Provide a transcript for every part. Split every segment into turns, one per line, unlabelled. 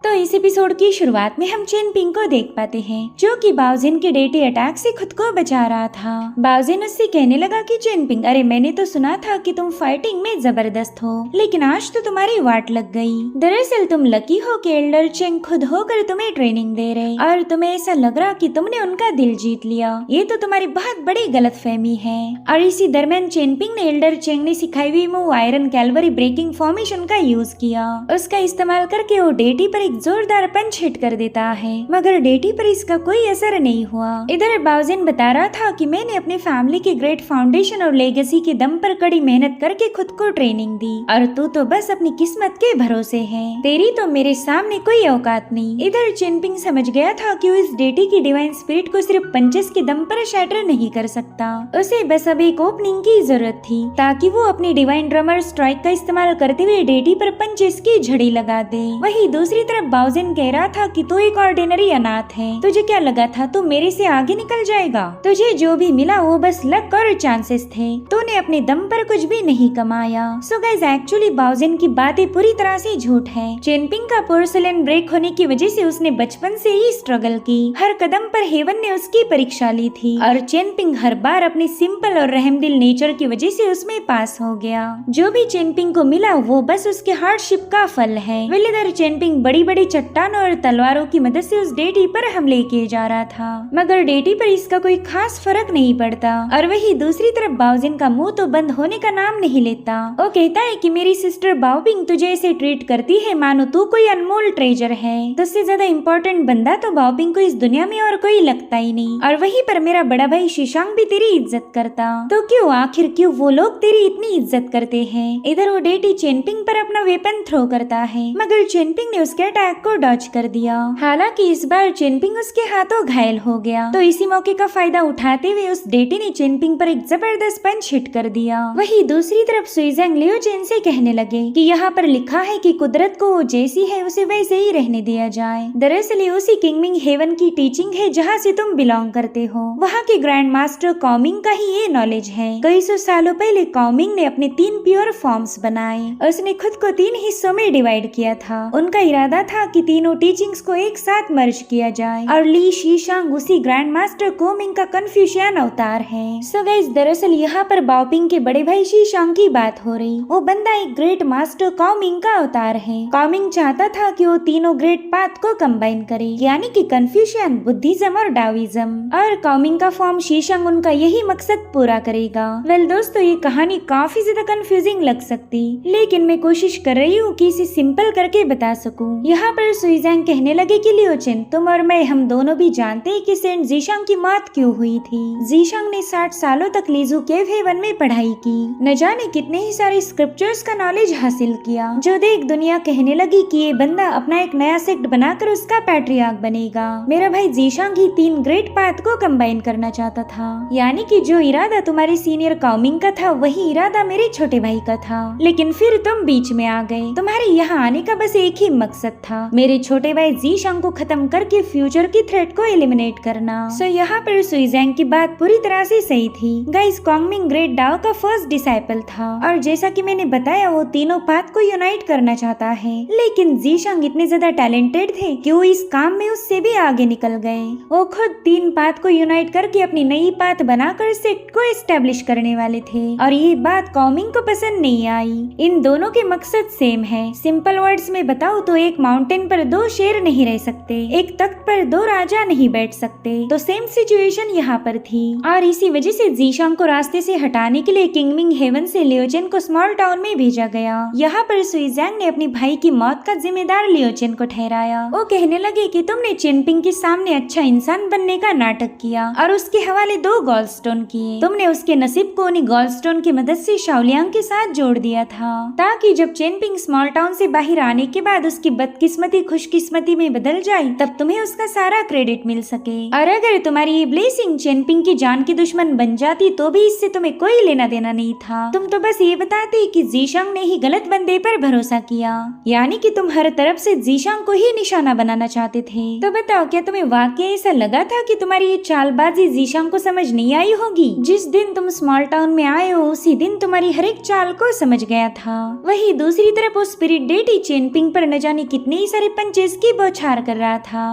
तो इस एपिसोड की शुरुआत में हम चेन पिंग को देख पाते हैं जो कि बाओजिन के डेटी अटैक से खुद को बचा रहा था। बाओजिन उससे कहने लगा कि चेन पिंग, अरे मैंने तो सुना था कि तुम फाइटिंग में जबरदस्त हो, लेकिन आज तो तुम्हारी वाट लग गई। दरअसल तुम लकी हो कि एल्डर चेंग खुद होकर तुम्हें ट्रेनिंग दे रहे और तुम्हें ऐसा लग रहा कि तुमने उनका दिल जीत लिया। ये तो तुम्हारी बहुत बड़ी गलतफहमी है। और इसी दरमियान चेन पिंग ने एल्डर चेंग ने सिखाई हुई move iron cavalry breaking formation का यूज किया। उसका इस्तेमाल करके वो डेटी पर एक जोरदार पंच हिट कर देता है, मगर डेटी पर इसका कोई असर नहीं हुआ। इधर बाओजिन बता रहा था कि मैंने अपने फैमिली के ग्रेट फाउंडेशन और लेगेसी के दम पर कड़ी मेहनत करके खुद को ट्रेनिंग दी और तू तो बस अपनी किस्मत के भरोसे है। तेरी तो मेरे सामने कोई औकात नहीं। इधर चेन पिंग समझ गया था कि वो इस डेटी की डिवाइन स्पिरिट को सिर्फ पंचेस के दम पर शैटर नहीं कर सकता। उसे बस अब एक ओपनिंग की जरूरत थी ताकि वो अपनी डिवाइन ड्रमर स्ट्राइक का इस्तेमाल करते हुए डेटी पर पंचेस की झड़ी लगा दे। वही दूसरी तरफ बाओजिन कह रहा था कि तू एक ऑर्डिनरी अनाथ है, तुझे क्या लगा था तू मेरे से आगे निकल जाएगा? तुझे जो भी मिला वो बस लक और चांसेस थे, तूने अपने दम पर कुछ भी नहीं कमाया। सो गाइस एक्चुअली बाओजिन की बातें पूरी तरह से झूठ है। चेन पिंग का पोर्सलेन ब्रेक होने की वजह से उसने बचपन से ही स्ट्रगल की, हर कदम पर हेवन ने उसकी परीक्षा ली थी और चेन पिंग हर बार अपनी सिंपल और रहमदिल नेचर की वजह से उसमें पास हो गया। जो भी चेन पिंग को मिला वो बस उसके हार्डशिप का फल है। इधर चेन पिंग बड़ी बड़ी चट्टानों और तलवारों की मदद से उस डेटी पर हमले किए जा रहा था, मगर डेटी पर इसका कोई खास फर्क नहीं पड़ता। और वही दूसरी तरफ बाओजिन का मुंह तो बंद होने का नाम नहीं लेता। वो कहता है कि मेरी सिस्टर बाओपिंग तुझे ऐसे ट्रीट करती है मानो तू कोई अनमोल ट्रेजर है। तुझसे ज्यादा इम्पोर्टेंट बंदा तो बाओपिंग को इस दुनिया में और कोई लगता ही नहीं। और वहीं पर मेरा बड़ा भाई शीशांग भी तेरी इज्जत करता, तो क्यों आखिर क्यों वो लोग तेरी इतनी इज्जत करते हैं? इधर वो डेटी चेन पिंग पर अपना वेपन थ्रो करता है, मगर चेन पिंग ने उसके अटैक को डॉज कर दिया। हालांकि इस बार चेन पिंग उसके हाथों घायल हो गया, तो इसी मौके का फायदा उठाते हुए उस डेटी ने चेन पिंग पर एक जबरदस्त पंच हिट कर दिया। वही दूसरी तरफ सुइजेंग लियो चेन से कहने लगे कि यहाँ पर लिखा है कि कुदरत को वो जैसी है उसे वैसे ही रहने दिया जाए। दरअसल ये उसी किंगमिंग हेवन की टीचिंग है जहाँ से तुम बिलोंग करते हो। वहाँ के ग्रैंड मास्टर कॉमिंग का ही ये नॉलेज है। कई सौ सालों पहले कॉमिंग ने अपने 3 प्योर फॉर्म्स बनाए। उसने खुद को 3 हिस्सों में डिवाइड किया था। उनका इरादा था कि तीनों टीचिंग्स को एक साथ मर्ज किया जाए और ली शीशांग उसी ग्रैंड मास्टर कोमिंग का कन्फ्यूशियन अवतार है। सो गाइस दरअसल यहाँ पर बाओपिंग के बड़े भाई शीशांग की बात हो रही। वो बंदा एक ग्रेट मास्टर कॉमिंग का अवतार है। कॉमिंग चाहता था कि वो तीनों ग्रेट पाथ को कंबाइन करे, यानी कि कन्फ्यूशियन, बुद्धिज्म और डाविज्म। और कॉमिंग का फॉर्म शीशांग उनका यही मकसद पूरा करेगा। वेल दोस्तों ये कहानी काफी ज्यादा कंफ्यूजिंग लग सकती, लेकिन मैं कोशिश कर रही हूँ कि इसे सिंपल करके बता सकूं। यहाँ पर सुइजेंग कहने लगे कि लियोचेन तुम और मैं हम दोनों भी जानते हैं कि सेंट जीशांग की मौत क्यों हुई थी। जीशांग ने 60 सालों तक लीजू केव हेवन में पढ़ाई की, न जाने कितने ही सारे स्क्रिप्चर्स का नॉलेज हासिल किया, जो देख दुनिया कहने लगी कि ये बंदा अपना एक नया सेक्ट बनाकर उसका पैट्रियार्क बनेगा। मेरा भाई जीशांग ही 3 ग्रेट पाथ को कंबाइन करना चाहता था, यानी कि जो इरादा तुम्हारे सीनियर कॉमिंग का था वही इरादा मेरे छोटे भाई का था, लेकिन फिर तुम बीच में आ गए। तुम्हारे यहाँ आने का बस एक ही मकसद था, मेरे छोटे भाई जीशांग को खत्म करके फ्यूचर की थ्रेट को एलिमिनेट करना। सो यहाँ पर सुइजेंग की बात पूरी तरह से सही थी। गाइस कॉमिंग ग्रेट डाओ का फर्स्ट डिसाइपल था और जैसा कि मैंने बताया वो तीनों पाथ को यूनाइट करना चाहता है, लेकिन जीशांग इतने ज्यादा टैलेंटेड थे कि वो इस काम में उससे भी आगे निकल गए। वो खुद 3 पाथ को यूनाइट करके अपनी नई पाथ बनाकर सेक्ट को एस्टेब्लिश करने वाले थे और ये बात कॉमिंग को पसंद नहीं आई। इन दोनों के मकसद सेम है। सिंपल वर्ड्स में बताओ तो एक माउंटेन पर 2 शेर नहीं रह सकते, एक तख्त पर 2 राजा नहीं बैठ सकते, तो सेम सिचुएशन यहाँ पर थी। और इसी वजह से जीशांग को रास्ते से हटाने के लिए किंगमिंग हेवन से लियोचेन को स्मॉल टाउन में भेजा गया। यहाँ पर सुइजेंग ने अपनी भाई की मौत का जिम्मेदार लियोचेन को ठहराया। वो कहने लगे कि तुमने चेनपिंग के सामने अच्छा इंसान बनने का नाटक किया और उसके हवाले 2 गोल्डस्टोन किए। तुमने उसके नसीब को उन्हीं गोल्डस्टोन की मदद से शाओलियांग के साथ जोड़ दिया था, ताकि जब चेनपिंग स्मॉल टाउन से बाहर आने के बाद उसकी बदकिस्मती खुशकिस्मती में बदल जाए तब तुम्हें उसका सारा क्रेडिट मिल सके। और अगर तुम्हारी ये ब्लेसिंग चेनपिंग की जान की दुश्मन बन जाती तो भी इससे तुम्हें कोई लेना देना नहीं था। तुम तो बस ये बताते कि जीशांग ने ही गलत बंदे पर भरोसा किया, यानी कि तुम हर तरफ से जीशांग को ही निशाना बनाना चाहते थे। तो बताओ क्या तुम्हें वाकई ऐसा लगा था कि तुम्हारी ये चालबाजी जीशांग को समझ नहीं आई होगी? जिस दिन तुम स्मॉल टाउन में आए हो उसी दिन तुम्हारी हर एक चाल को समझ गया था। वही दूसरी तरफ वो स्पिरिट डेटी चेनपिंग पर न जाने कितने कितने सारे पंचेस की बौछार कर रहा था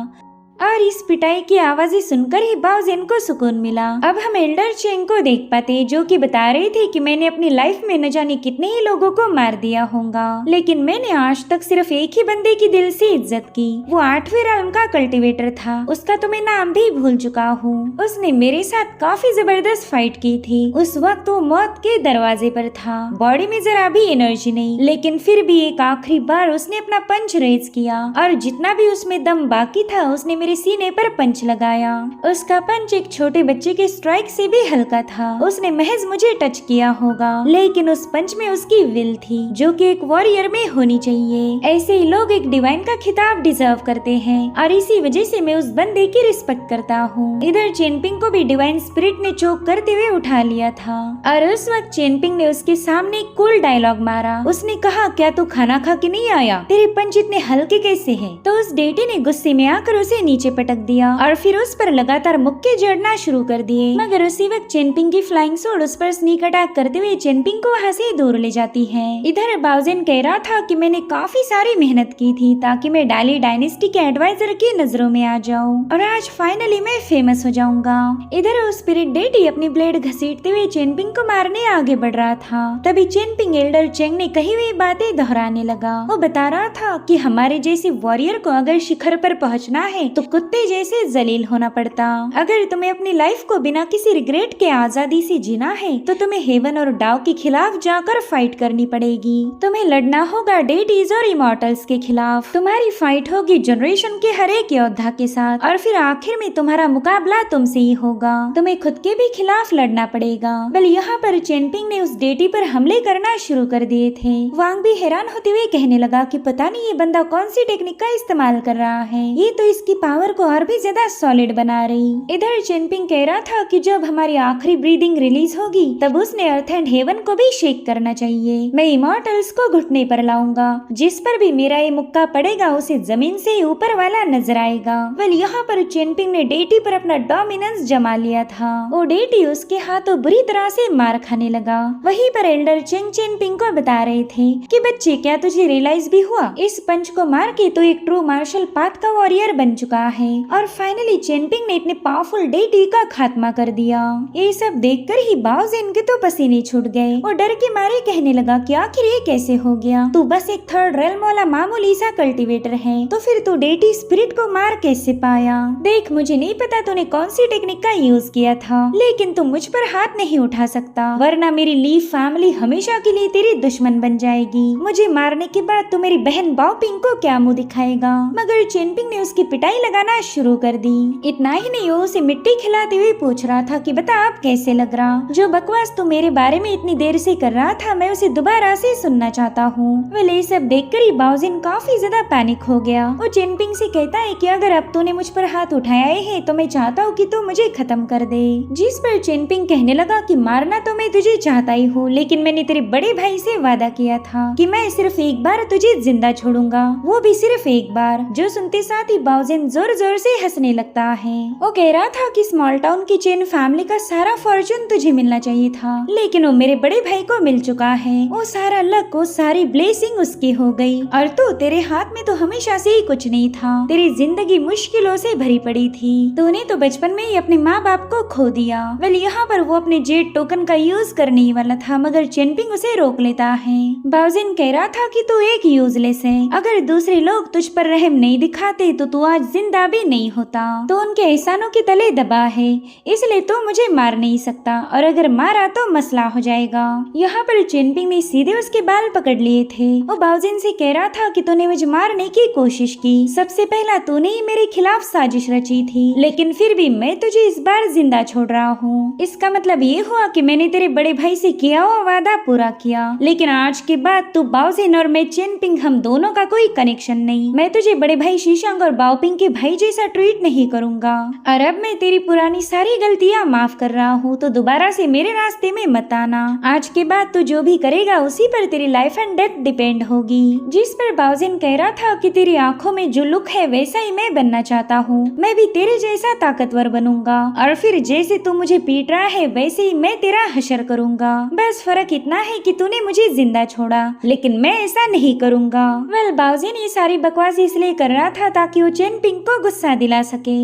और इस पिटाई की आवाजें सुनकर ही बाओजिन को सुकून मिला। अब हम एल्डर चेंग को देख पाते जो कि बता रहे थे कि मैंने अपनी लाइफ में न जाने कितने ही लोगों को मार दिया होगा, लेकिन मैंने आज तक सिर्फ एक ही बंदे की दिल से इज्जत की। वो 8वें realm का कल्टीवेटर था, उसका तो मैं नाम भी भूल चुका हूँ। उसने मेरे साथ काफी जबरदस्त फाइट की थी। उस वक्त वो मौत के दरवाजे पर था, बॉडी में जरा भी एनर्जी नहीं, लेकिन फिर भी एक आखिरी बार उसने अपना पंच रेज किया और जितना भी उसमें दम बाकी था उसने मेरे सीने पर पंच लगाया। उसका पंच एक छोटे बच्चे के स्ट्राइक से भी हल्का था। उसने महज मुझे टच किया होगा, लेकिन उस पंच में उसकी विल थी जो कि एक वॉरियर में होनी चाहिए। ऐसे ही लोग एक डिवाइन का खिताब डिजर्व करते हैं और इसी वजह से मैं उस बंदे की रिस्पेक्ट करता हूँ। इधर चेनपिंग को भी डिवाइन स्पिरिट ने चोक करते हुए उठा लिया था और उस वक्त चेनपिंग ने उसके सामने एक कूल डायलॉग मारा। उसने कहा, क्या तू खाना खा के नहीं आया? तेरे पंच इतने हल्के कैसे हैं? तो उस डेटी ने गुस्से में आकर उसे नीचे पटक दिया और फिर उस पर लगातार मुक्के जड़ना शुरू कर दिए। मगर उसी वक्त चेनपिंग की फ्लाइंग सोड उस पर स्नीक अटैक करते हुए चेनपिंग को वहाँ से दूर ले जाती है। इधर बाओजिन कह रहा था कि मैंने काफी सारी मेहनत की थी ताकि मैं डाली डायनेस्टी के एडवाइजर की नजरों में आ जाऊं और आज फाइनली मैं फेमस हो जाऊंगा। इधर उस स्पिरिट डेटी अपनी ब्लेड घसीटते हुए चेनपिंग को मारने आगे बढ़ रहा था। तभी चेनपिंग एल्डर चेंग ने कही हुई बातें दोहराने लगा। वो बता रहा था कि हमारे जैसे वॉरियर को अगर शिखर पर पहुंचना है तो कुत्ते जैसे जलील होना पड़ता। अगर तुम्हें अपनी लाइफ को बिना किसी रिग्रेट के आजादी से जीना है तो तुम्हें हेवन और डाउ के खिलाफ जाकर फाइट करनी पड़ेगी। तुम्हें लड़ना होगा डेटीज और इमॉर्टल्स के खिलाफ। तुम्हारी फाइट होगी जनरेशन के हर एक योद्धा के साथ और फिर आखिर में तुम्हारा मुकाबला तुमसे ही होगा। तुम्हें खुद के भी खिलाफ लड़ना पड़ेगा। बल यहाँ पर चेनपिंग ने उस डेटी पर हमले करना शुरू कर दिए थे। वांग भी हैरान होते हुए कहने लगा कि पता नहीं ये बंदा कौन सी टेक्निक का इस्तेमाल कर रहा है, ये तो इसकी पावर को और भी ज्यादा सॉलिड बना रही। इधर चेनपिंग कह रहा था कि जब हमारी आखिरी ब्रीदिंग रिलीज होगी तब उसने अर्थ एंड हेवन को भी शेक करना चाहिए। मैं इमॉर्टल्स को घुटने पर लाऊंगा, जिस पर भी मेरा ये मुक्का पड़ेगा उसे जमीन से ऊपर वाला नजर आएगा। वेल यहाँ पर चेनपिंग ने डेटी पर अपना डोमिनेंस जमा लिया था। वो डेटी उसके हाथों बुरी तरह से मार खाने लगा। वहीं पर एल्डर चेंग चेनपिंग को बता रहे थे कि बच्चे क्या तुझे रियलाइज भी हुआ, इस पंच को मार के तो एक ट्रू मार्शल पाथ का वॉरियर बन चुका है और फाइनली चेनपिंग ने इतने पावरफुल डेटी का खात्मा कर दिया। ये सब देखकर ही बाओजिन के तो पसीने छूट गए। वो डर के मारे कहने लगा कि आखिर ये कैसे हो गया? तू बस एक 3rd realm वाला मामूली सा कल्टीवेटर है, तो फिर तू डेटी स्पिरिट को मार कैसे पाया? देख, मुझे नहीं पता तूने कौन सी टेक्निक का यूज किया था, लेकिन तू मुझ पर हाथ नहीं उठा सकता, वरना मेरी लीफ फैमिली हमेशा के लिए तेरी दुश्मन बन जाएगी। मुझे मारने के बाद तू मेरी बहन बाओपिंग को क्या मुंह दिखाएगा? मगर चेनपिंग ने उसकी पिटाई लगाना शुरू कर दी। इतना ही नहीं, वो उसे मिट्टी खिलाते हुए पूछ रहा था कि बता अब कैसे लग रहा? जो बकवास तू मेरे बारे में इतनी देर से कर रहा था मैं उसे दोबारा से सुनना चाहता हूँ। वेल ये सब देखकर ही बाओजिन काफी ज्यादा पैनिक हो गया। वो चेनपिंग से कहता है कि अगर अब तूने मुझ पर हाथ उठाया है तो मैं चाहता हूँ कि तू मुझे खत्म कर दे। जिस पर चेनपिंग कहने लगा कि मारना तो मैं तुझे चाहता ही हूँ, लेकिन मैंने तेरे बड़े भाई से वादा किया था कि मैं सिर्फ एक बार तुझे जिंदा छोड़ूंगा, वो भी सिर्फ एक बार। जो सुनते साथ ही बाओजिन जोर जोर से हंसने लगता है। वो कह रहा था कि स्मॉल टाउन की चेन फैमिली का सारा फॉर्चून तुझे मिलना चाहिए था, लेकिन वो मेरे बड़े भाई को मिल चुका है। वो सारा लक, वो सारी ब्लेसिंग उसकी हो गई और तू, तेरे हाथ में तो हमेशा से ही कुछ नहीं था। तेरी जिंदगी मुश्किलों से भरी पड़ी थी। तूने तो बचपन में ही अपने माँ बाप को खो दिया। वेल यहाँ पर वो अपने जेड टोकन का यूज करने ही वाला था, मगर चेनपिंग उसे रोक लेता है। बाओजिन कह रहा था कि तू एक यूजलेस है, अगर दूसरे लोग तुझ पर रहम नहीं दिखाते तो तू आज जिंदा भी नहीं होता। तो उनके एहसानों के तले दबा है, इसलिए तू मुझे मार नहीं सकता, और अगर मारा तो मसला हो जाएगा। यहाँ पर चेनपिंग ने सीधे उसके बाल पकड़ लिए थे। वो बाओजिन से कह रहा था कि तूने मुझे मारने की कोशिश की, सबसे पहला तूने ही मेरे खिलाफ साजिश रची थी, लेकिन फिर भी मैं तुझे इस बार जिंदा छोड़ रहा हूँ। इसका मतलब ये हुआ कि मैंने तेरे बड़े भाई से किया हुआ वादा पूरा किया, लेकिन आज के बाद तू बाओजिन और मैं चेनपिंग, हम दोनों का कोई कनेक्शन नहीं। मैं तुझे बड़े भाई शीशांग और बाओपिंग के भाई जैसा ट्रीट नहीं करूंगा। और अब मैं तेरी पुरानी सारी गलतियाँ माफ कर रहा हूँ, तो दोबारा से मेरे रास्ते में मत आना। आज के बाद तू जो भी करेगा उसी पर तेरी लाइफ एंड डेथ डिपेंड होगी। जिस पर बाउजिन कह रहा था कि तेरी आंखों में जो लुक है वैसा ही मैं बनना चाहता हूँ। मैं भी तेरे जैसा ताकतवर बनूंगा और फिर जैसे तू मुझे पीट रहा है वैसे ही मैं तेरा हशर करूंगा। बस फर्क इतना है कि तूने मुझे जिंदा छोड़ा, लेकिन मैं ऐसा नहीं करूंगा। वेल, बाउजिन ये सारी बकवास इसलिए कर रहा था ताकि वो चेन पिंग को गुस्सा दिला सके।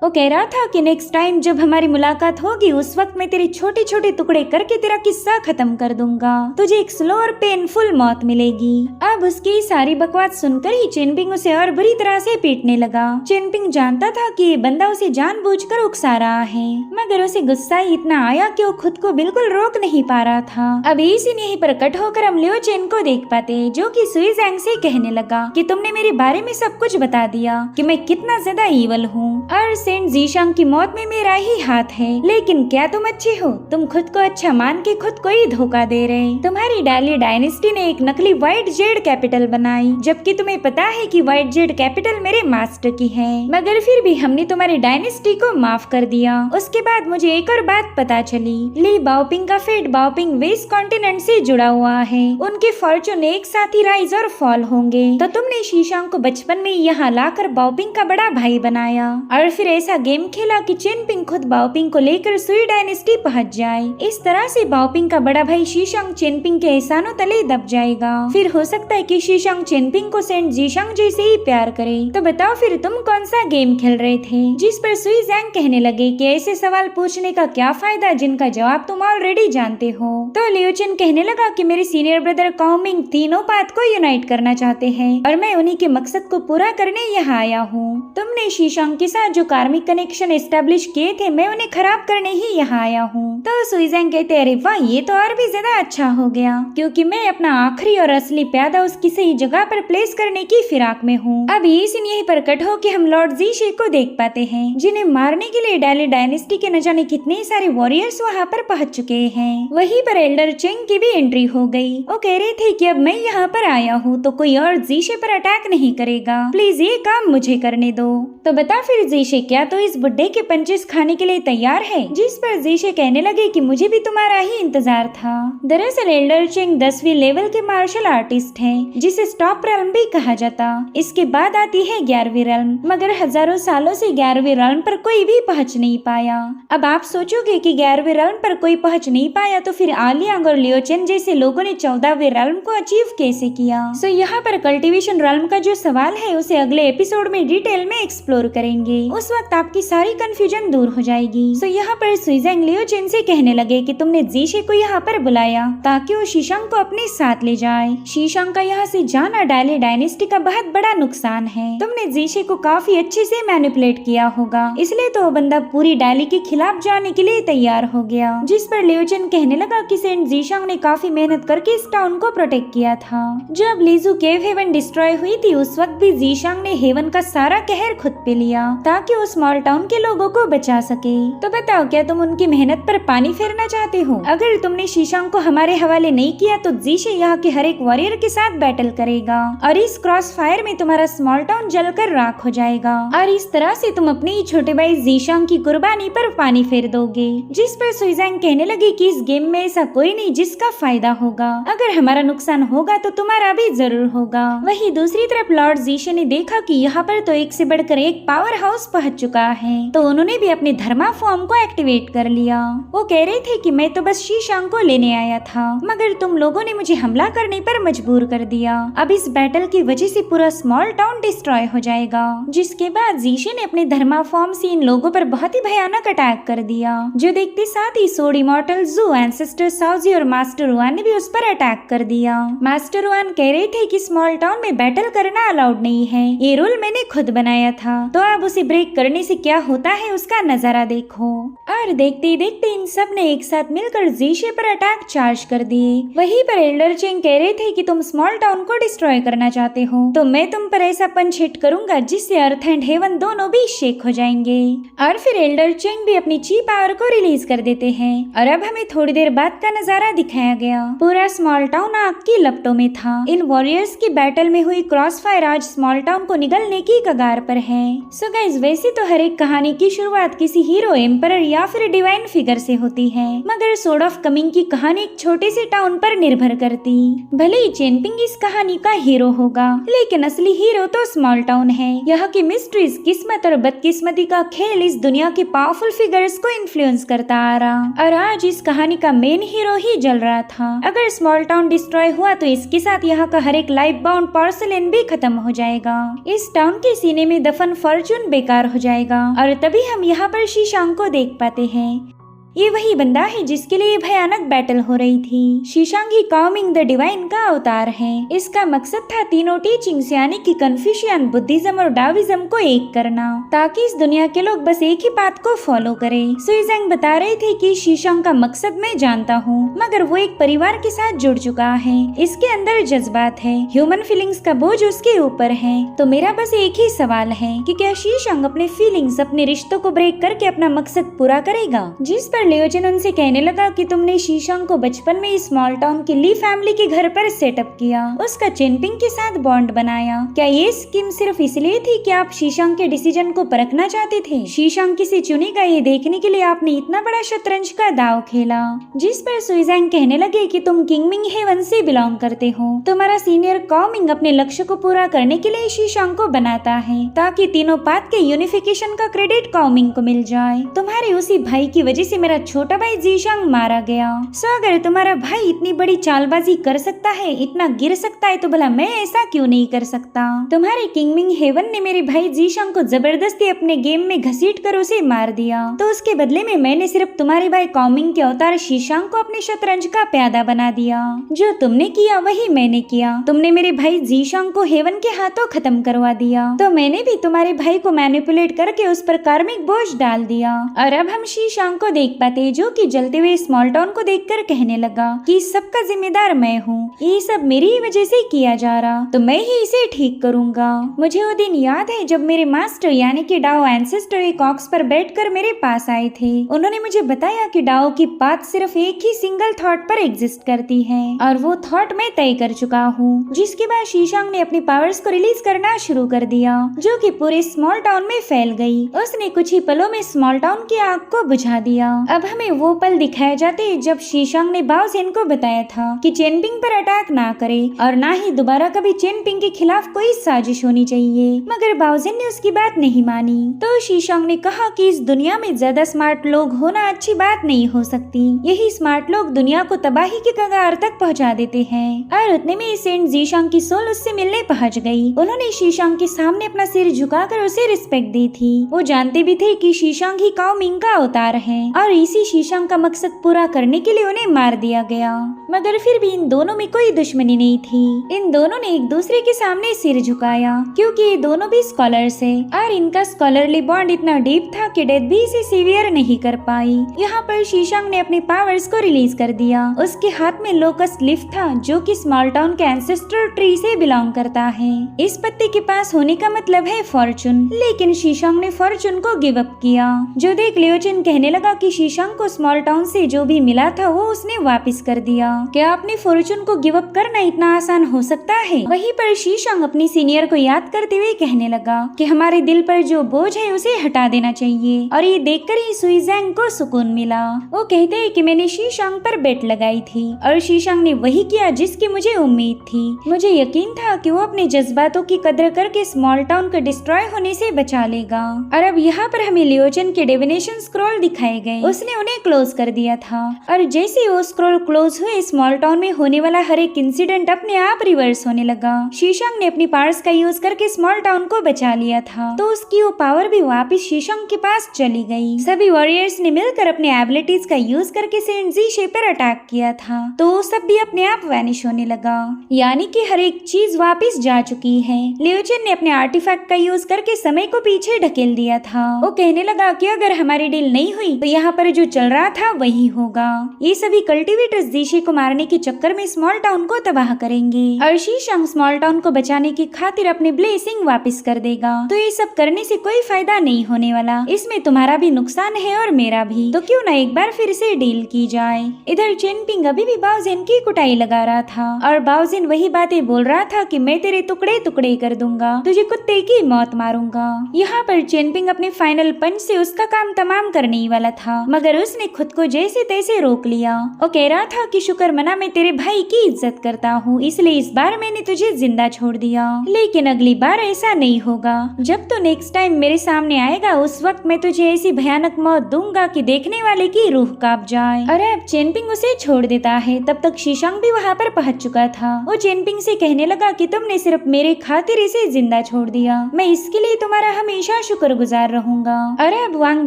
वो कह रहा था कि नेक्स्ट टाइम जब हमारी मुलाकात होगी उस वक्त मैं तेरे छोटे छोटे टुकड़े करके तेरा किस्सा खत्म कर दूंगा। तुझे एक स्लो और पेनफुल मौत मिलेगी। अब उसकी सारी बकवास सुनकर ही चेनपिंग उसे और बुरी तरह से पीटने लगा। चेनपिंग जानता था कि ये बंदा उसे जानबूझकर उकसा रहा है, मगर उसे गुस्सा ही इतना आया कि वो खुद को बिल्कुल रोक नहीं पा रहा था। अब इसी यहीं पर कट होकर हम लियो चेन को देख पाते, जो कि सुई जैंग से कहने लगा कि तुमने मेरे बारे में सब कुछ बता दिया कि मैं कितना ज्यादा ईवल हूँ और सेंट जीशांग की मौत में मेरा ही हाथ है। लेकिन क्या तुम अच्छे हो? तुम खुद को अच्छा मान के खुद को ही धोखा दे रहे। तुम्हारी डाली डायनेस्टी ने एक नकली व्हाइट जेड कैपिटल बनाई, जबकि तुम्हें पता है कि व्हाइट जेड कैपिटल मेरे मास्टर की है, मगर फिर भी हमने तुम्हारी डायनेस्टी को माफ कर दिया। उसके बाद मुझे एक और बात पता चली, ली बाओपिंग का फेट बाओपिंग वेस्ट कॉन्टिनेंट से जुड़ा हुआ है। उनके फॉर्चून एक साथ ही राइज और फॉल होंगे। तो तुमने शीशांग को बचपन में यहाँ लाकर बाओपिंग का बड़ा भाई बनाया और फिर ऐसा गेम खेला कि चेनपिंग खुद बाओपिंग को लेकर सुई डायनेस्टी पहुंच जाए। इस तरह से बाओपिंग का बड़ा भाई शीशांग चेनपिंग के एहसानों तले दब जाएगा। फिर हो सकता है कि शीशांग चेनपिंग को सेंट जीशांग जैसे ही प्यार करे। तो बताओ फिर तुम कौन सा गेम खेल रहे थे? जिस पर सुई जैंग कहने लगे कि ऐसे सवाल पूछने का क्या फायदा जिनका जवाब तुम ऑलरेडी जानते हो। तो लियो चेन कहने लगा कि मेरे सीनियर ब्रदर काओमिंग तीनों पाथ को यूनाइट करना चाहते हैं और मैं उन्हीं के मकसद को पूरा करने यहाँ आया हूँ। तुमने शीशांग के साथ जो कार्मिक कनेक्शन एस्टेब्लिश किए थे मैं उन्हें खराब करने ही यहाँ आया हूँ। तो सुई जैंग कहते अरे वाह, ये तो और भी ज्यादा अच्छा हो गया, क्योंकि मैं अपना आखिरी और असली प्यादा उसकी सही जगह पर प्लेस करने की फिराक में हूँ। अब ये सीन यही पर कट हो कि हम लॉर्ड जीशे को देख पाते हैं, जिन्हें मारने के लिए डाली डायनेस्टी के न जाने कितने सारे वॉरियर्स वहाँ पर पहुँच चुके हैं। वहीं पर एल्डर चेंग की भी एंट्री हो गई। वो कह रहे थे कि अब मैं यहाँ पर आया हूँ तो कोई और जीशे पर अटैक नहीं करेगा, प्लीज ये काम मुझे करने दो। तो बता फिर जीशे, क्या तो इस बुड्ढे के पंचेस खाने के लिए तैयार है? जिस पर जीशे कहने लगे कि मुझे भी तुम्हारा ही इंतजार था। दरअसल एल्डर चेंग 10वीं लेवल के मार्शल आर्टिस्ट हैं, जिसे स्टॉप रेल्म भी कहा जाता। इसके बाद आती है 11वीं रेल्म, मगर हजारों सालों से 11वीं रेल्म पर कोई भी पहुंच नहीं पाया। अब आप सोचोगे कि 11वीं रेल्म पर कोई पहुंच नहीं पाया तो फिर आलियांग और लियो चेन जैसे लोगों ने 14वीं रेल्म को अचीव कैसे किया? सो यहाँ पर कल्टीवेशन रेल्म का जो सवाल है उसे अगले एपिसोड में डिटेल में एक्सप्लोर करेंगे। उस वक्त आपकी सारी कंफ्यूजन दूर हो जाएगी। सो यहाँ पर सुई जैंग लियो चेन से कहने लगे कि तुमने जीशे को यहाँ पर बुलाया ताकि वो शीशांग को अपने साथ ले जाए। शीशांग का यहाँ से जाना डाली डायनेस्टी का बहुत बड़ा नुकसान है। तुमने जीशे को काफी अच्छे से मैनिपुलेट किया होगा, इसलिए तो वो बंदा पूरी डाली के खिलाफ जाने के लिए तैयार हो गया। जिस पर लियो चेन कहने लगा कि सेंट जीशांग ने काफी मेहनत करके इस टाउन को प्रोटेक्ट किया था। जब लीजू केव हेवन डिस्ट्रॉय हुई थी उस वक्त भी जीशांग ने हेवन का सारा कहर खुद पे लिया ताकि वो स्मॉल टाउन के लोगों को बचा सके। तो बताओ, क्या तुम उनकी मेहनत पर पानी फेरना चाहते हो? अगर तुमने शीशांग को हमारे हवाले नहीं किया तो जीशे यहाँ के हर एक वॉरियर के साथ बैटल करेगा और इस क्रॉस फायर में तुम्हारा स्मॉल टाउन जलकर राख हो जाएगा और इस तरह से तुम अपने ही छोटे भाई जीशांग की कुर्बानी पर पानी फेर दोगे। जिस पर सुई जैंग कहने लगी कि इस गेम में ऐसा कोई नहीं जिसका फायदा होगा, अगर हमारा नुकसान होगा तो तुम्हारा भी जरूर होगा। वहीं दूसरी तरफ लॉर्ड जीशे ने देखा कि यहाँ पर तो एक से बढ़कर एक पावर हाउस पहुँच चुका है, तो उन्होंने भी अपने धर्मा फॉर्म को एक्टिवेट कर लिया। वो कह रहे थे कि मैं तो बस शीशांग को लेने आया था, मगर तुम लोगों ने मुझे हमला करने पर मजबूर कर दिया। अब इस बैटल की वजह से पूरा स्मॉल टाउन डिस्ट्रॉय हो जाएगा। जिसके बाद जीशे ने अपने धर्मा फॉर्म से इन लोगों पर बहुत ही भयानक अटैक कर दिया, जो देखते साथ ही सोड इमॉर्टल जू, एंसेस्टर साउजी और मास्टर वान ने भी उस पर अटैक कर दिया। मास्टर वान कह रहे थे कि स्मॉल टाउन में बैटल करना अलाउड नहीं है, ये रूल मैंने खुद बनाया था, तो अब उसे ब्रेक करने से क्या होता है उसका नजारा देखो। और देखते ही देखते इन सब ने एक साथ मिलकर जीशे पर अटैक चार्ज कर दिए। वहीं पर एल्डर चेंग कह रहे थे कि तुम स्मॉल टाउन को डिस्ट्रॉय करना चाहते हो, तो मैं तुम पर ऐसा पंच हिट करूंगा जिससे अर्थ एंड हेवन दोनों भी शेक हो जाएंगे। और फिर एल्डर चेंग भी अपनी ची पावर को रिलीज कर देते हैं और अब हमें थोड़ी देर बाद का नजारा दिखाया गया। पूरा स्मॉल टाउन आग की लपटों में था। इन वॉरियर्स की बैटल में हुई क्रॉस फायर आज स्मॉल टाउन को निगलने की कगार पर है। सो गाइस, वैसे तो हर एक कहानी की शुरुआत किसी हीरो, एम्परर या फिर डिवाइन फिगर से होती है, मगर सोर्ड ऑफ कमिंग की कहानी एक छोटे से टाउन पर निर्भर करती। भले ही चेनपिंग इस कहानी का हीरो होगा, लेकिन असली हीरो तो स्मॉल टाउन है। यहाँ की मिस्ट्रीज, किस्मत और बदकिस्मती का खेल इस दुनिया के पावरफुल फिगर्स को इन्फ्लुएंस करता आ रहा और आज इस कहानी का मेन हीरो ही जल रहा था। अगर स्मॉल टाउन डिस्ट्रॉय हुआ तो इसके साथ यहाँ का हर एक लाइफ बाउंड पोर्सेलेन भी खत्म हो जाएगा। इस टाउन के सीने में दफन फॉर्चून बेकार हो जाएगा और तभी हम यहाँ पर शीशांग को देख पाते हैं। ये वही बंदा है जिसके लिए भयानक बैटल हो रही थी। शीशांग ही काओमिंग द डिवाइन का अवतार है। इसका मकसद था तीनों टीचिंग्स यानी कि कन्फ्यूशियन, बुद्धिज्म और डाविज्म को एक करना, ताकि इस दुनिया के लोग बस एक ही बात को फॉलो करें। सुइजेंग बता रहे थे कि शीशांग का मकसद मैं जानता हूँ, मगर वो एक परिवार के साथ जुड़ चुका है। इसके अंदर जज्बात है, ह्यूमन फीलिंग्स का बोझ उसके ऊपर है। तो मेरा बस एक ही सवाल है कि क्या शीशांग अपने फीलिंग्स, अपने रिश्तों को ब्रेक करके अपना मकसद पूरा करेगा। जिस पर लियोजन उनसे कहने लगा कि तुमने शीशांग को बचपन में स्मॉल टाउन की ली फैमिली के घर पर सेटअप किया, उसका चेनपिंग के साथ बॉन्ड बनाया। क्या ये स्कीम सिर्फ इसलिए थी कि आप शीशांग के डिसीजन को परखना चाहते थे? शीशांग किसे चुनेगा ये देखने के लिए आपने इतना बड़ा शतरंज का दाव खेला। जिस पर सुइजेंग कहने लगे कि तुम किंगमिंग हेवन से बिलोंग करते हो। तुम्हारा सीनियर काओमिंग अपने लक्ष्य को पूरा करने के लिए शीशांग को बनाता है ताकि तीनों पाथ के यूनिफिकेशन का क्रेडिट काओमिंग को मिल जाए। तुम्हारे उसी भाई की वजह से मेरा छोटा भाई जीशांग मारा गया। सो अगर तुम्हारा भाई इतनी बड़ी चालबाजी कर सकता है, इतना गिर सकता है, तो भला मैं ऐसा क्यों नहीं कर सकता? तुम्हारे किंगमिंग हेवन ने मेरे भाई जीशांग को जबरदस्ती अपने गेम में घसीट कर उसे मार दिया, तो उसके बदले में मैंने सिर्फ तुम्हारे भाई काओमिंग के अवतार शीशांग को अपने शतरंज का प्यादा बना दिया। जो तुमने किया वही मैंने किया। तुमने मेरे भाई जीशांग को हेवन के हाथों खत्म करवा दिया, तो मैंने भी तुम्हारे भाई को मैनिपुलेट करके उस पर कार्मिक बोझ डाल दिया। और अब हम शीशांग को देख पाते जो कि जलते हुए स्मॉल टाउन को देखकर कहने लगा कि सबका जिम्मेदार मैं हूँ, ये सब मेरी ही वजह से किया जा रहा, तो मैं ही इसे ठीक करूंगा। मुझे वो दिन याद है जब मेरे मास्टर यानी कि डाओ एंसेस्टर एक ऑक्स पर बैठकर मेरे पास आए थे। उन्होंने मुझे बताया कि डाओ की पाथ सिर्फ एक ही सिंगल थॉट पर एग्जिस्ट करती है और वो थॉट मैं तय कर चुका हूँ। जिसके बाद शीशांग ने अपनी पावर्स को रिलीज करना शुरू कर दिया, जो कि पूरे स्मॉल टाउन में फैल गई। उसने कुछ ही पलों में स्मॉल टाउन की आग को बुझा दिया। अब हमें वो पल दिखाए जाते जब शीशांग ने बाओ जेन को बताया था कि चेनपिंग पर अटैक ना करे और ना ही दोबारा कभी चेनपिंग के खिलाफ कोई साजिश होनी चाहिए, मगर बाओ जेन ने उसकी बात नहीं मानी। तो शीशांग ने कहा कि इस दुनिया में ज्यादा स्मार्ट लोग होना अच्छी बात नहीं हो सकती। यही स्मार्ट लोग दुनिया को तबाही के कगार तक पहुंचा देते हैं। और उतने में सेंट जीशांग की सोल उससे मिलने पहुंच गई। उन्होंने शीशांग के सामने अपना सिर झुकाकर उसे रिस्पेक्ट दी थी। वो जानते भी थे कि शीशांग ही काओमिंग का अवतार है और इसी शीशांग का मकसद पूरा करने के लिए उन्हें मार दिया गया। मगर फिर भी इन दोनों में कोई दुश्मनी नहीं थी। इन दोनों ने एक दूसरे के सामने सिर झुकाया क्योंकि ये दोनों भी स्कॉलर्स है और इनका स्कॉलरली बॉन्ड इतना डीप था कि डेथ भी इसे सीवियर नहीं कर पाई। यहाँ पर शीशांग ने अपने पावर्स को रिलीज कर दिया। उसके हाथ में लोकस्ट लीफ था जो कि स्मॉल टाउन के एंसेस्ट्रल ट्री से बिलोंग करता है। इस पत्ते के पास होने का मतलब है फॉर्चून, लेकिन शीशांग ने फॉर्चून को गिव अप किया। जो देख लियोजन कहने लगा कि शीशांग को स्मॉल टाउन से जो भी मिला था वो उसने वापस कर दिया। क्या अपने फॉर्चून को गिव अप करना इतना आसान हो सकता है? वहीं पर शीशांग अपनी सीनियर को याद करते हुए कहने लगा कि हमारे दिल पर जो बोझ है उसे हटा देना चाहिए। और ये देखकर ही सुइजेंग को सुकून मिला। वो कहते हैं कि मैंने शीशांग पर बेट लगाई थी और शीशांग ने वही किया जिसकी मुझे उम्मीद थी। मुझे यकीन था कि वो अपने जज्बातों की कदर करके स्मॉल टाउन को डिस्ट्रॉय होने से बचा लेगा। और अब यहाँ पर हमें लियोजन के डिविनेशन स्क्रॉल दिखाए गए। उसने उन्हें क्लोज कर दिया था और जैसे वो स्क्रॉल क्लोज हुए स्मॉल टाउन में होने वाला हर एक इंसिडेंट अपने आप रिवर्स होने लगा। शीशांग ने अपनी पावर्स का यूज करके स्मॉल टाउन को बचा लिया था, तो उसकी वो पावर भी वापस शीशांग के पास चली गई। सभी वॉरियर्स ने मिलकर अपने एबिलिटीज का यूज करके सेंट जीशे पर अटैक किया था, तो वो सब भी अपने आप वैनिश होने लगा। यानी कि हर एक चीज वापस जा चुकी है। लियोजन ने अपने आर्टिफैक्ट का यूज करके समय को पीछे ढकेल दिया था। वो कहने लगा कि अगर हमारी डील नहीं हुई तो यहाँ पर पर जो चल रहा था वही होगा। ये सभी कल्टीवेटर्स जीशे को मारने के चक्कर में स्मॉल टाउन को तबाह करेंगे और शीशांग स्मॉल टाउन को बचाने की खातिर अपने ब्लेसिंग वापस कर देगा। तो ये सब करने से कोई फायदा नहीं होने वाला, इसमें तुम्हारा भी नुकसान है और मेरा भी। तो क्यों ना एक बार फिर से डील की जाए। इधर चेनपिंग अभी भी बाओजिन की कुटाई लगा रहा था और बाओजिन वही बातें बोल रहा था कि मैं तेरे टुकड़े टुकड़े कर दूंगा, तुझे कुत्ते की मौत मारूंगा। यहाँ पर चेनपिंग अपने फाइनल पंच से उसका काम तमाम करने ही वाला था, मगर उसने खुद को जैसे तैसे रोक लिया। वो कह रहा था कि शुक्र मना मैं तेरे भाई की इज्जत करता हूँ, इसलिए इस बार मैंने तुझे जिंदा छोड़ दिया, लेकिन अगली बार ऐसा नहीं होगा। जब तो नेक्स्ट टाइम मेरे सामने आएगा उस वक्त मैं तुझे ऐसी भयानक मौत दूंगा कि देखने वाले की रूह कांप जाए। और अब चेनपिंग उसे छोड़ देता है। तब तक शीशांग भी वहाँ पर पहुँच चुका था। वो चेनपिंग से कहने लगा कि तुमने सिर्फ मेरे खातिर इसे जिंदा छोड़ दिया, मैं इसके लिए तुम्हारा हमेशा शुक्रगुजार रहूंगा। और अब वांग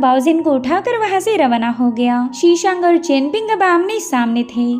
बाओजिन को उठाकर वहाँ से रवाना हो गया। शीशांग और चेनपिंग अब आमने सामने थे।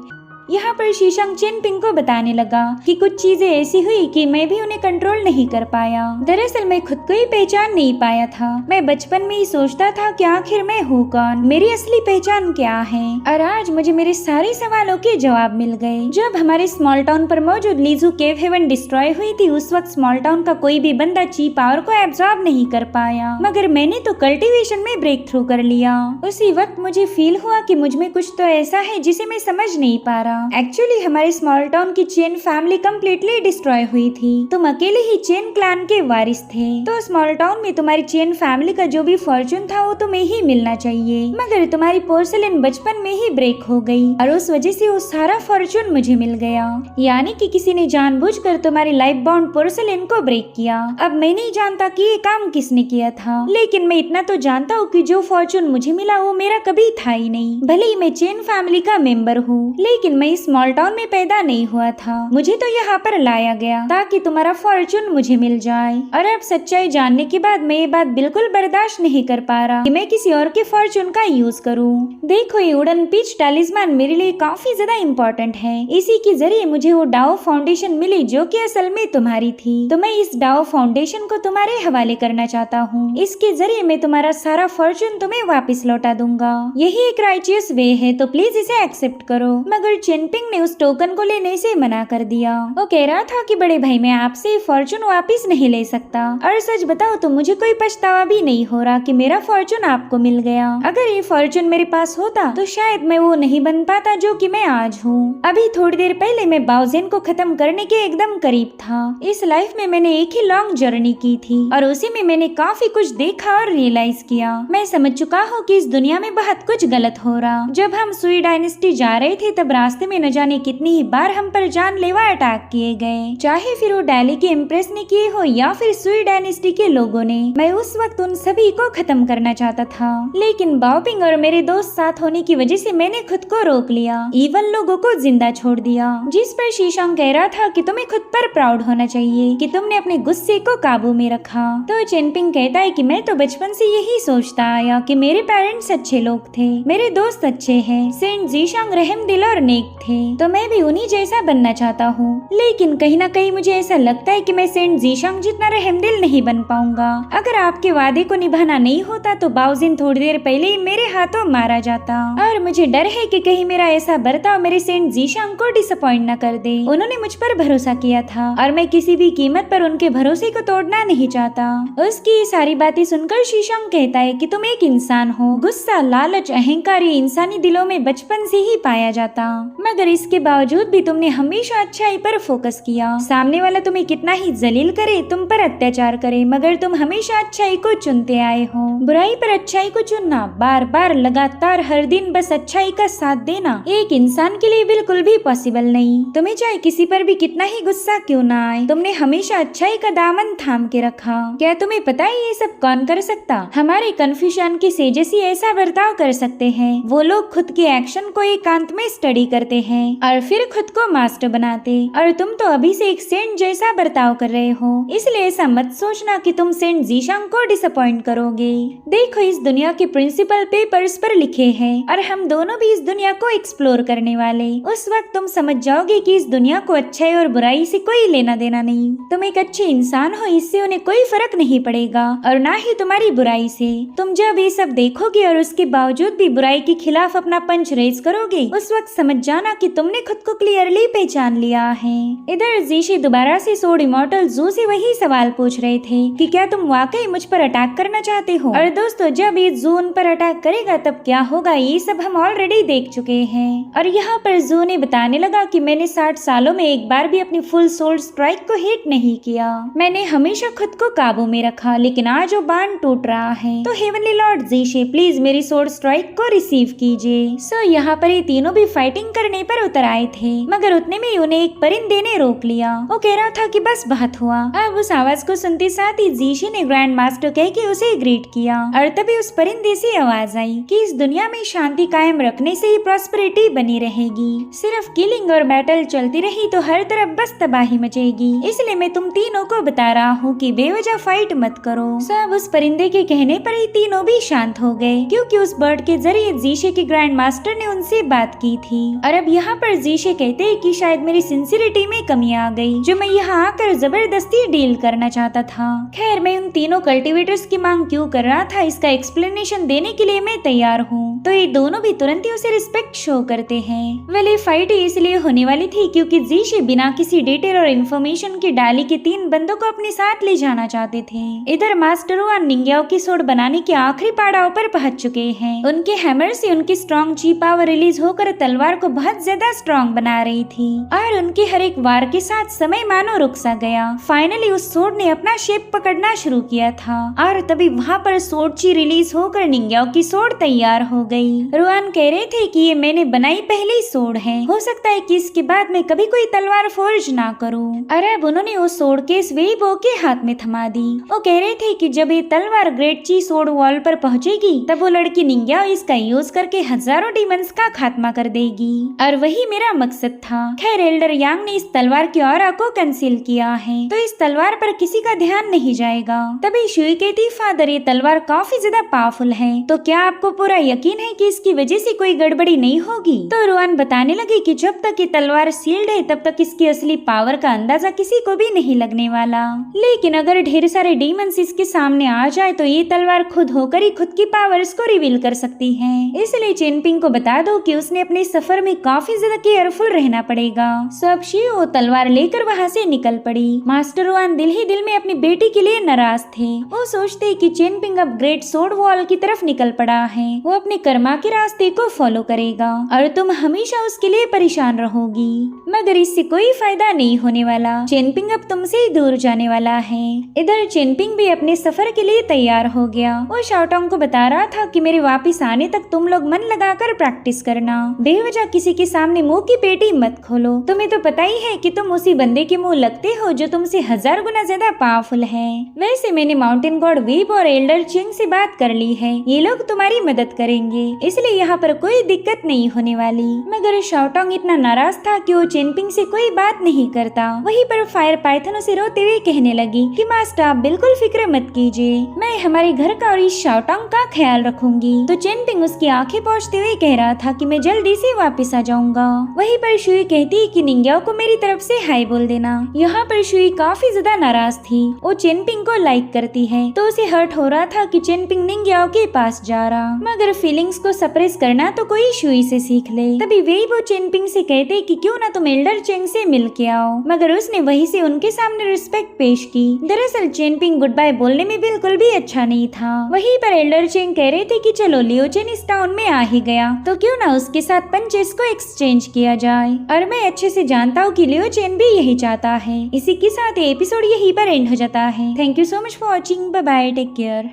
यहाँ पर शीशांग चेनपिंग को बताने लगा कि कुछ चीजें ऐसी हुई कि मैं भी उन्हें कंट्रोल नहीं कर पाया। दरअसल मैं खुद को ही पहचान नहीं पाया था। मैं बचपन में ही सोचता था कि आखिर मैं हूँ कौन, मेरी असली पहचान क्या है। और आज मुझे मेरे सारे सवालों के जवाब मिल गए। जब हमारे स्मॉल टाउन पर मौजूद लीजू केव हेवन डिस्ट्रॉय हुई थी, उस वक्त स्मॉल टाउन का कोई भी बंदा ची पावर को एब्जॉर्ब नहीं कर पाया, मगर मैंने तो कल्टीवेशन में ब्रेक थ्रू कर लिया। उसी वक्त मुझे फील हुआ कि मुझ में कुछ तो ऐसा है जिसे मैं समझ नहीं पा रहा। एक्चुअली हमारे स्मॉल टाउन की चेन फैमिली कम्प्लीटली डिस्ट्रॉय हुई थी। तुम अकेले ही चेन क्लैन के वारिस थे, तो स्मॉल टाउन में तुम्हारी चेन फैमिली का जो भी फॉर्चून था वो तुम्हें ही मिलना चाहिए, मगर तुम्हारी पोर्सलिन बचपन में ही ब्रेक हो गई और उस वजह से वो सारा फॉर्चून मुझे मिल गया। यानी कि किसी ने जानबूझकर तुम्हारी लाइफ बाउंड पोर्सलिन को ब्रेक किया। अब मैं नहीं जानता कि ये काम किसने किया था, लेकिन मैं इतना तो जानता हूँ कि जो फॉर्चून मुझे मिला वो मेरा कभी था ही नहीं। भले ही मैं चेन फैमिली का मेंबर हूँ, लेकिन मैं स्मॉल टाउन में पैदा नहीं हुआ था। मुझे तो यहाँ पर लाया गया ताकि तुम्हारा फॉर्चून मुझे मिल जाए। और अब सच्चाई जानने के बाद मैं ये बात बिल्कुल बर्दाश्त नहीं कर पा रहा कि मैं किसी और के फॉर्चून का यूज करूँ। देखो ये वुडन पिच टैलिस्मान मेरे लिए काफी ज्यादा इम्पोर्टेंट है। इसी के जरिए मुझे वो डाओ फाउंडेशन मिली जो कि असल में तुम्हारी थी। तो मैं इस डाओ फाउंडेशन को तुम्हारे हवाले करना चाहता हूँ। इसके जरिए मैं तुम्हारा सारा फॉर्चून तुम्हें वापस लौटा दूंगा। यही एक राइचियस वे है, तो प्लीज इसे एक्सेप्ट करो। मगर चेनपिंग ने उस टोकन को लेने से मना कर दिया। वो कह रहा था कि बड़े भाई मैं आपसे फॉर्चून वापस नहीं ले सकता, और सच बताओ तो मुझे कोई पछतावा भी नहीं हो रहा कि मेरा फॉर्चून आपको मिल गया। अगर ये फॉर्चून मेरे पास होता तो शायद मैं वो नहीं बन पाता जो कि मैं आज हूँ। अभी थोड़ी देर पहले मैं बाओजिन को खत्म करने के एकदम करीब था। इस लाइफ में मैंने एक ही लॉन्ग जर्नी की थी और उसी में मैंने काफी कुछ देखा और रियलाइज किया। मैं समझ चुका हूँ कि इस दुनिया में बहुत कुछ गलत हो रहा। जब हम सुई डायनेस्टी जा रहे थे तब रास्ते में न जाने कितनी ही बार हम पर जानलेवा अटैक किए गए, चाहे फिर वो दिल्ली के एम्प्रेस ने किए हो या फिर सुई डायनेस्टी के लोगों ने। मैं उस वक्त उन सभी को खत्म करना चाहता था, लेकिन बाओपिंग और मेरे दोस्त साथ होने की वजह से मैंने खुद को रोक लिया, इवन लोगों को जिंदा छोड़ दिया। जिस पर शीशांग कह रहा था कि तुम्हें खुद पर प्राउड होना चाहिए कि तुमने अपने गुस्से को काबू में रखा। तो चेनपिंग कहता है कि मैं तो बचपन से यही सोचता आया कि मेरे पेरेंट्स अच्छे लोग थे, मेरे दोस्त अच्छे हैं, सेंट जीशांग रहमदिल और नेक थे, तो मैं भी उन्हीं जैसा बनना चाहता हूँ। लेकिन कहीं ना कहीं मुझे ऐसा लगता है कि मैं सेंट जीशांग जितना रहमदिल नहीं बन पाऊंगा। अगर आपके वादे को निभाना नहीं होता तो बाओजिन थोड़ी देर पहले ही मेरे हाथों मारा जाता, और मुझे डर है कि कहीं मेरा ऐसा बर्ताव मेरे सेंट जीशांग को डिसअपॉइंट न कर दे। उन्होंने मुझ पर भरोसा किया था और मैं किसी भी कीमत पर उनके भरोसे को तोड़ना नहीं चाहता। उसकी ये सारी बातें सुनकर शीशांग कहता है कि तुम एक इंसान हो। गुस्सा, लालच, अहंकार ये इंसानी दिलों में बचपन से ही पाया जाता, मगर इसके बावजूद भी तुमने हमेशा अच्छाई पर फोकस किया। सामने वाला तुम्हें कितना ही जलील करे, तुम पर अत्याचार करे, मगर तुम हमेशा अच्छाई को चुनते आए हो। बुराई पर अच्छाई को चुनना, बार बार लगातार हर दिन बस अच्छाई का साथ देना एक इंसान के लिए बिल्कुल भी पॉसिबल नहीं। तुम्हें चाहे किसी पर भी कितना ही गुस्सा क्यों ना आए, तुमने हमेशा अच्छाई का दामन थाम के रखा। क्या तुम्हें पता है ये सब कौन कर सकता? हमारे कन्फ्यूशन के सेजेस ही ऐसा बर्ताव कर सकते हैं। वो लोग खुद के एक्शन को एकांत में स्टडी करते हैं और फिर खुद को मास्टर बनाते। और तुम तो अभी से एक सेंट जैसा बर्ताव कर रहे हो, इसलिए ऐसा मत सोचना कि तुम सेंट जीशांग को डिसअपॉइंट करोगे। देखो, इस दुनिया के प्रिंसिपल पेपर्स पर लिखे हैं और हम दोनों भी इस दुनिया को एक्सप्लोर करने वाले। उस वक्त तुम समझ जाओगे कि इस दुनिया को अच्छाई और बुराई से कोई लेना देना नहीं। तुम एक अच्छे इंसान हो, इससे उन्हें कोई फर्क नहीं पड़ेगा और ना ही तुम्हारी बुराई से। तुम जब ये सब देखोगे और उसके बावजूद भी बुराई के खिलाफ अपना पंच रेज करोगे, उस वक्त समझ जाना कि तुमने खुद को क्लियरली पहचान लिया है। इधर जीशी दोबारा से सोड इमॉर्टल जू से वही सवाल पूछ रहे थे कि क्या तुम वाकई मुझ पर अटैक करना चाहते हो। और दोस्तों, जब ये जू उन पर अटैक करेगा तब क्या होगा, ये सब हम ऑलरेडी देख चुके हैं। और यहाँ पर जू ने बताने लगा कि मैंने 60 सालों में एक बार भी अपनी फुल सोल स्ट्राइक को हिट नहीं किया। मैंने हमेशा खुद को काबू में रखा, लेकिन आज वो बांध टूट रहा है। तो हेवनली लॉर्ड जीशे, प्लीज मेरी सोल स्ट्राइक को रिसीव कीजिए। सो यहाँ पर ये तीनों भी फाइटिंग करने पर उतर आए थे, मगर उतने में उन्हें एक परिंदे ने रोक लिया। वो कह रहा था कि बस बहुत हुआ। अब उस आवाज को सुनते साथ ही जीशे ने ग्रैंड मास्टर कह के उसे ग्रीट किया और तभी उस परिंदे से आवाज आई कि इस दुनिया में शांति कायम रखने से ही प्रॉस्पेरिटी बनी रहेगी। सिर्फ किलिंग और बैटल चलती रही तो हर तरफ बस तबाही मचेगी। इसलिए मैं तुम तीनों को बता रहा हूँ कि बेवजह फाइट मत करो। सब उस परिंदे के कहने पर ही तीनों भी शांत हो गए, क्योंकि उस बर्ड के जरिए जीशे के ग्रैंड मास्टर ने उनसे बात की थी। और अब यहाँ पर जीशे कहते हैं कि शायद मेरी सिंसियरिटी में कमी आ गई, जो मैं यहाँ आकर जबरदस्ती डील करना चाहता था। खैर, मैं उन तीनों कल्टिवेटर्स की मांग क्यों कर रहा था, इसका एक्सप्लेनेशन देने के लिए मैं तैयार हूँ। तो ये दोनों भी तुरंत ही उसे रिस्पेक्ट शो करते हैं। वेल, ये फाइट इसलिए होने वाली थी क्योंकि जीशे बिना किसी डिटेल और इन्फॉर्मेशन के डाली के 3 बंदों को अपने साथ ले जाना चाहते थे। इधर मास्टर और निंग्याओ की सोड बनाने के आखिरी पड़ाव पर पहुंच चुके हैं। उनके हैमर से उनकी स्ट्रॉन्ग ची पावर रिलीज होकर तलवार को बहुत ज्यादा स्ट्रॉन्ग बना रही थी और उनके हर एक वार के साथ समय मानो रुक सा गया। फाइनली उस सोड ने अपना शेप पकड़ना शुरू किया था और तभी वहाँ पर सोड ची रिलीज होकर निंग्याओ की सोड तैयार हो गई। रुआन कह रहे थे कि ये मैंने बनाई पहली सोड है, हो सकता है कि इसके बाद मैं कभी कोई तलवार फोर्ज ना करूं। और अब उन्होंने वो सोड के स्वेई बो के हाथ में थमा दी। वो कह रहे थे कि जब ये तलवार ग्रेट ची सोड वॉल पर पहुंचेगी तब वो लड़की निंग्याओ इसका यूज करके हजारों डीमंस का खात्मा कर देगी और वही मेरा मकसद था। खैर, एल्डर यांग ने इस तलवार की ऑरा को कंसील किया है, तो इस तलवार पर किसी का ध्यान नहीं जाएगा। तभी शुई कहती, फादर ये तलवार काफी ज्यादा पावरफुल है, तो क्या आपको पूरा यकीन है कि इसकी वजह से कोई गड़बड़ी नहीं होगी। तो रुआन बताने लगी कि जब तक ये तलवार सील्ड है तब तक इसकी असली पावर का अंदाजा किसी को भी नहीं लगने वाला, लेकिन अगर ढेर सारे डीमंस इसके सामने आ जाए तो ये तलवार खुद होकर ही खुद की पावर्स को रिवील कर सकती है। इसलिए चेनपिंग को बता दो कि उसने अपने सफर में काफी ज्यादा केयरफुल रहना पड़ेगा। सब शियो तलवार लेकर वहाँ से निकल पड़ी। मास्टर रुआन दिल ही दिल में अपनी बेटी के लिए नाराज थे। वो सोचते कि चेनपिंग अब ग्रेट सोड वॉल की तरफ निकल पड़ा है, वो अपने कर्मा के रास्ते को फॉलो करेगा और तुम हमेशा उसके लिए परेशान रहोगी। मगर इससे कोई फायदा नहीं होने वाला, चेनपिंग अब तुमसे ही दूर जाने वाला है। इधर चेनपिंग भी अपने सफर के लिए तैयार हो गया। वो शाओटोंग को बता रहा था कि मेरे वापिस आने तक तुम लोग मन लगाकर प्रैक्टिस करना, बेवजह किसी के सामने मुंह की पेटी मत खोलो। तुम्हें तो पता ही है कि तुम उसी बंदे के मुंह लगते हो जो तुमसे 1000 गुना ज्यादा पावरफुल है। वैसे मैंने माउंटेन गॉड वीप और एल्डर चिंग से बात कर ली है, ये लोग तुम्हारी मदद करेंगे, इसलिए यहाँ पर कोई दिक्कत नहीं होने वाली। मगर शाओटोंग इतना नाराज था कि वो चेनपिंग से कोई बात नहीं करता। वहीं पर फायर पाइथन उसे रोते हुए कहने लगी कि मास्टर आप बिल्कुल फिक्र मत कीजिए, मैं हमारे घर का और इस शाओटोंग का ख्याल रखूंगी। तो चेनपिंग उसकी आंखें पोंछते हुए कह रहा था कि मैं जल्दी से वापस आ जाऊंगा। वहीं पर शुई कहती कि निंग्याओ को मेरी तरफ से हाय बोल देना। यहाँ पर शुई काफी ज्यादा नाराज थी। वो चेनपिंग को लाइक करती है तो उसे हर्ट हो रहा था कि चेनपिंग निंग्याओ के पास जा रहा, मगर फीलिंग्स को सप्रेस करना तो कोई शुई से सीख ले। तभी वे वो चेनपिंग से कहते कि क्यों ना तुम एल्डर चेंग से मिल के आओ, मगर उसने वहीं से उनके सामने रिस्पेक्ट पेश की। दरअसल चेनपिंग गुड बाय बोलने में बिल्कुल भी अच्छा नहीं था। वहीं पर एल्डर चेंग कह रहे थे कि चलो लियो चेन इस टाउन में आ ही गया तो क्यों ना उसके साथ पंचेस को एक्सचेंज किया जाए, और मैं अच्छे से जानता हूँ कि लियो चेन भी यही चाहता है। इसी के साथ एपिसोड यहीं पर एंड हो जाता है। Thank you so much for watching, bye bye, take care.